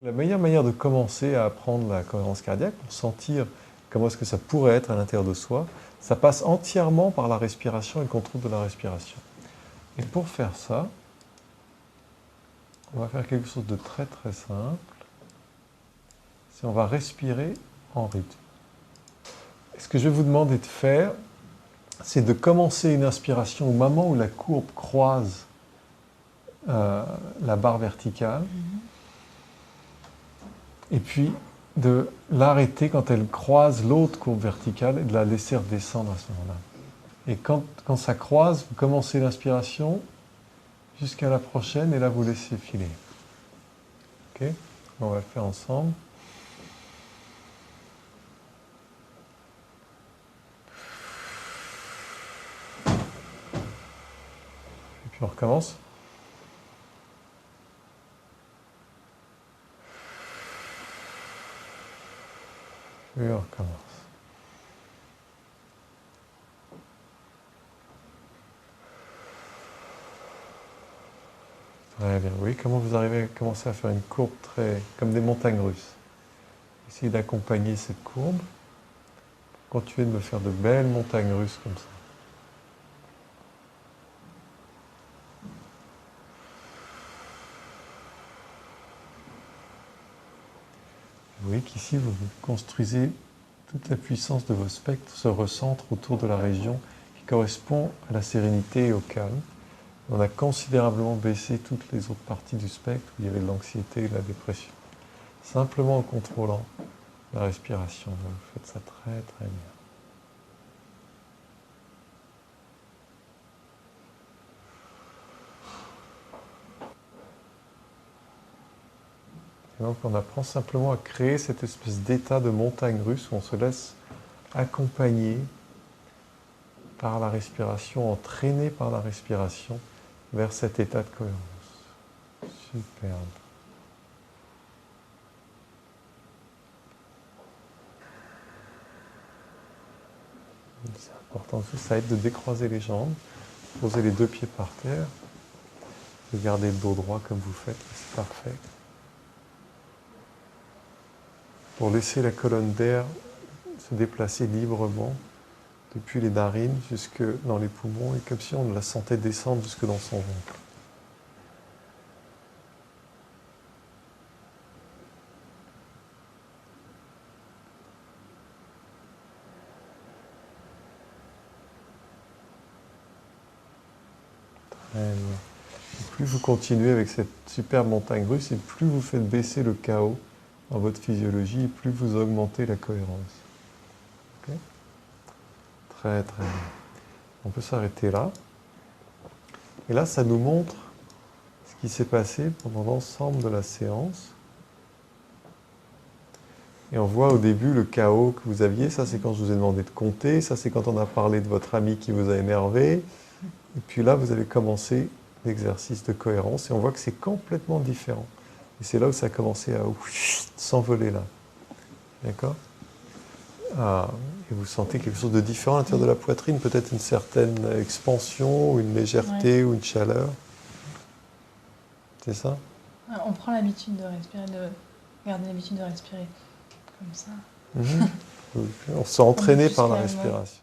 La meilleure manière de commencer à apprendre la cohérence cardiaque, pour sentir comment est-ce que ça pourrait être à l'intérieur de soi, ça passe entièrement par la respiration et le contrôle de la respiration. Et pour faire ça, on va faire quelque chose de très très simple. C'est on va respirer en rythme. Et ce que je vais vous demander de faire, c'est de commencer une inspiration au moment où la courbe croise la barre verticale. Et puis de l'arrêter quand elle croise l'autre courbe verticale et de la laisser redescendre à ce moment-là. Et quand ça croise, vous commencez l'inspiration jusqu'à la prochaine et là vous laissez filer. Ok? On va le faire ensemble. Et puis on recommence. Et on recommence. Très bien. Oui, comment vous arrivez à commencer à faire une courbe très comme des montagnes russes. Essayez d'accompagner cette courbe. Continuez de me faire de belles montagnes russes comme ça. Vous voyez qu'ici, vous construisez toute la puissance de vos spectres se recentre autour de la région qui correspond à la sérénité et au calme. On a considérablement baissé toutes les autres parties du spectre où il y avait de l'anxiété et de la dépression. Simplement en contrôlant la respiration. Vous faites ça très très bien. Et donc on apprend simplement à créer cette espèce d'état de montagne russe où on se laisse accompagner par la respiration, entraîné par la respiration vers cet état de cohérence. Superbe. C'est important aussi, ça aide de décroiser les jambes, poser les deux pieds par terre, de garder le dos droit comme vous faites, c'est parfait. Pour laisser la colonne d'air se déplacer librement depuis les narines jusque dans les poumons et comme si on la sentait descendre jusque dans son ventre. Très bien. Et plus vous continuez avec cette superbe montagne russe et plus vous faites baisser le chaos dans votre physiologie et plus vous augmentez la cohérence. Okay? Très très bien. On peut s'arrêter là. Et là, ça nous montre ce qui s'est passé pendant l'ensemble de la séance. Et on voit au début le chaos que vous aviez. Ça, c'est quand je vous ai demandé de compter. Ça, c'est quand on a parlé de votre ami qui vous a énervé. Et puis là, vous avez commencé l'exercice de cohérence. Et on voit que c'est complètement différent. Et c'est là où ça a commencé à s'envoler là. D'accord ? Et vous sentez quelque chose de différent à l'intérieur de la poitrine, peut-être une certaine expansion, une légèreté ou une chaleur. C'est ça ? On prend l'habitude de respirer, de garder l'habitude de respirer comme ça. On se sent entraîné par la respiration.